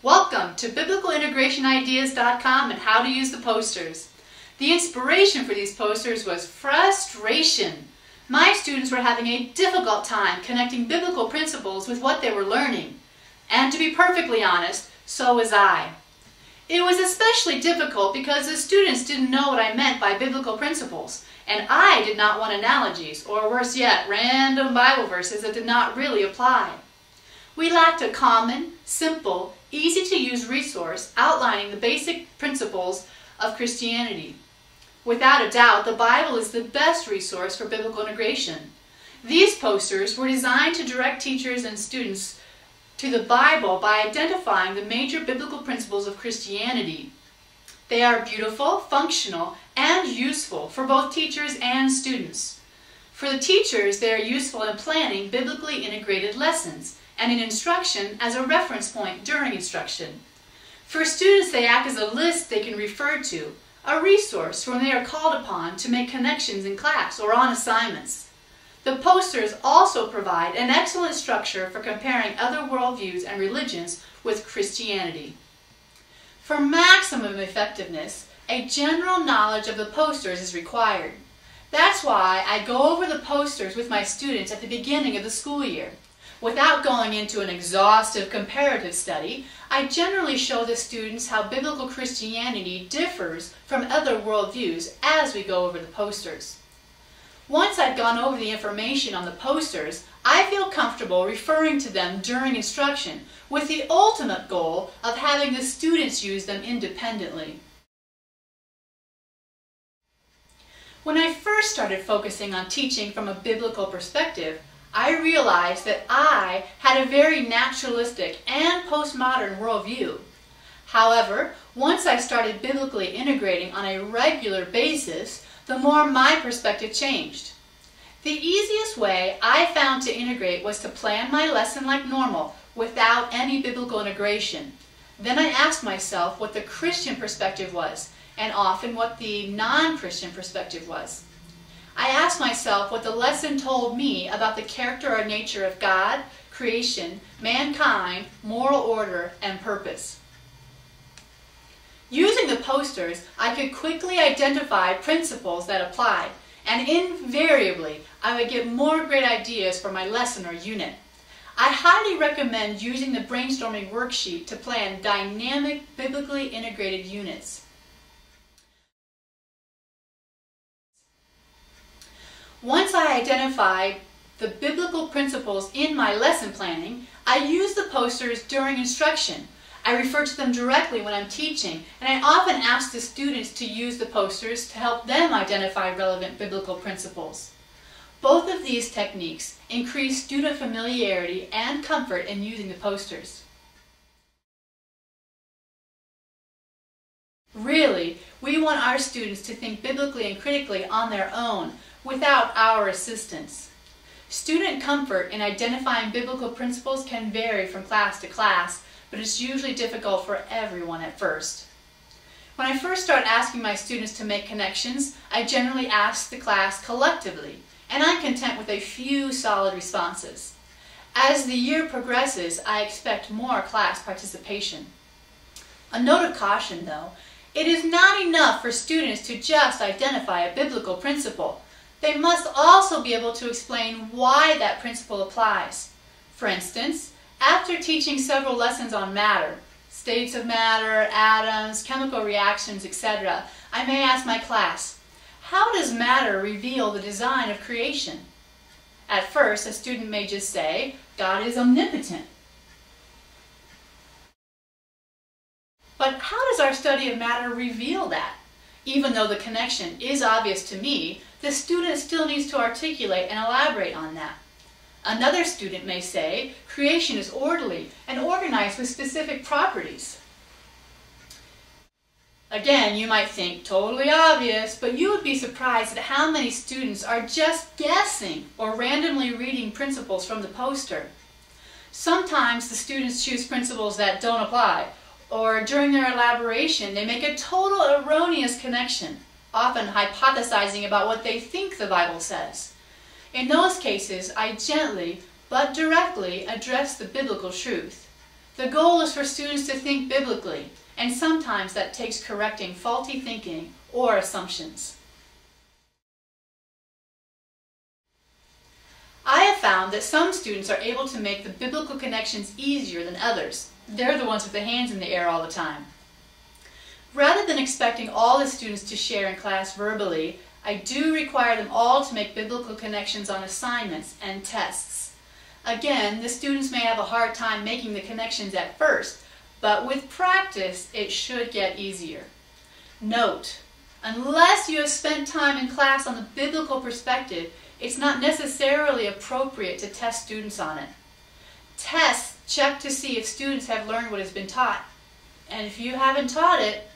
Welcome to BiblicalIntegrationIdeas.com and how to use the posters. The inspiration for these posters was frustration. My students were having a difficult time connecting biblical principles with what they were learning. And to be perfectly honest, so was I. It was especially difficult because the students didn't know what I meant by biblical principles, and I did not want analogies, or worse yet, random Bible verses that did not really apply. We lacked a common, simple, easy-to-use resource outlining the basic principles of Christianity. Without a doubt, the Bible is the best resource for biblical integration. These posters were designed to direct teachers and students to the Bible by identifying the major biblical principles of Christianity. They are beautiful, functional, and useful for both teachers and students. For the teachers, they are useful in planning biblically integrated lessons and in instruction as a reference point during instruction. For students, they act as a list they can refer to, a resource when they are called upon to make connections in class or on assignments. The posters also provide an excellent structure for comparing other worldviews and religions with Christianity. For maximum effectiveness, a general knowledge of the posters is required. That's why I go over the posters with my students at the beginning of the school year. Without going into an exhaustive comparative study, I generally show the students how biblical Christianity differs from other worldviews as we go over the posters. Once I've gone over the information on the posters, I feel comfortable referring to them during instruction with the ultimate goal of having the students use them independently. When I first started focusing on teaching from a biblical perspective, I realized that I had a very naturalistic and postmodern worldview. However, once I started biblically integrating on a regular basis, the more my perspective changed. The easiest way I found to integrate was to plan my lesson like normal, without any biblical integration. Then I asked myself what the Christian perspective was, and often what the non-Christian perspective was. I asked myself what the lesson told me about the character or nature of God, creation, mankind, moral order, and purpose. Using the posters, I could quickly identify principles that applied, and invariably, I would get more great ideas for my lesson or unit. I highly recommend using the brainstorming worksheet to plan dynamic, biblically integrated units. Once I identified the biblical principles in my lesson planning, I use the posters during instruction. I refer to them directly when I'm teaching, and I often ask the students to use the posters to help them identify relevant biblical principles. Both of these techniques increase student familiarity and comfort in using the posters. Really, we want our students to think biblically and critically on their own, without our assistance. Student comfort in identifying biblical principles can vary from class to class, but it's usually difficult for everyone at first. When I first start asking my students to make connections, I generally ask the class collectively, and I'm content with a few solid responses. As the year progresses, I expect more class participation. A note of caution though, it is not enough for students to just identify a biblical principle. They must also be able to explain why that principle applies. For instance, after teaching several lessons on matter, states of matter, atoms, chemical reactions, etc., I may ask my class, how does matter reveal the design of creation? At first, a student may just say, God is omnipotent. But how does our study of matter reveal that? Even though the connection is obvious to me, the student still needs to articulate and elaborate on that. Another student may say, creation is orderly and organized with specific properties. Again, you might think, totally obvious, but you would be surprised at how many students are just guessing or randomly reading principles from the poster. Sometimes the students choose principles that don't apply, or during their elaboration they make a total erroneous connection, often hypothesizing about what they think the Bible says. In those cases, I gently but directly address the biblical truth. The goal is for students to think biblically, and sometimes that takes correcting faulty thinking or assumptions. I have found that some students are able to make the biblical connections easier than others. They're the ones with the hands in the air all the time. Rather than expecting all the students to share in class verbally, I do require them all to make biblical connections on assignments and tests. Again, the students may have a hard time making the connections at first, but with practice, it should get easier. Note, unless you have spent time in class on the biblical perspective, it's not necessarily appropriate to test students on it. Tests check to see if students have learned what has been taught. And if you haven't taught it,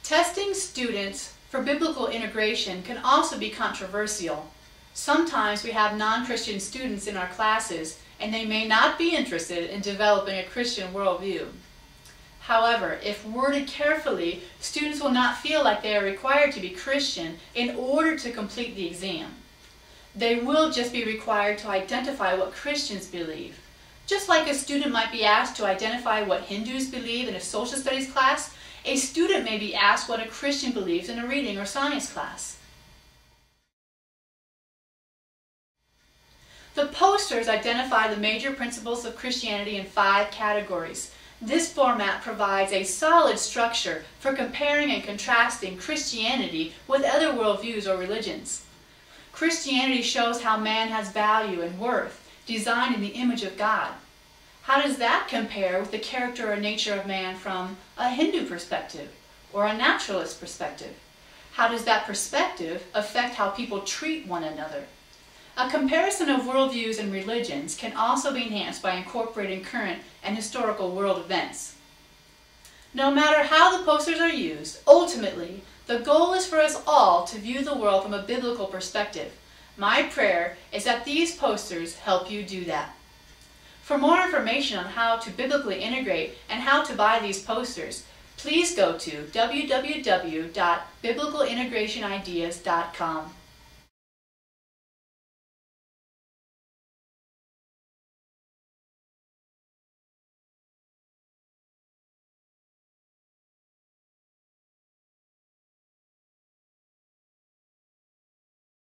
testing students for biblical integration can also be controversial. Sometimes we have non-Christian students in our classes, and they may not be interested in developing a Christian worldview. However, if worded carefully, students will not feel like they are required to be Christian in order to complete the exam. They will just be required to identify what Christians believe. Just like a student might be asked to identify what Hindus believe in a social studies class, a student may be asked what a Christian believes in a reading or science class. The posters identify the major principles of Christianity in 5 categories. This format provides a solid structure for comparing and contrasting Christianity with other worldviews or religions. Christianity shows how man has value and worth, designed in the image of God. How does that compare with the character or nature of man from a Hindu perspective or a naturalist perspective? How does that perspective affect how people treat one another? A comparison of worldviews and religions can also be enhanced by incorporating current and historical world events. No matter how the posters are used, ultimately, the goal is for us all to view the world from a biblical perspective. My prayer is that these posters help you do that. For more information on how to biblically integrate and how to buy these posters, please go to www.biblicalintegrationideas.com.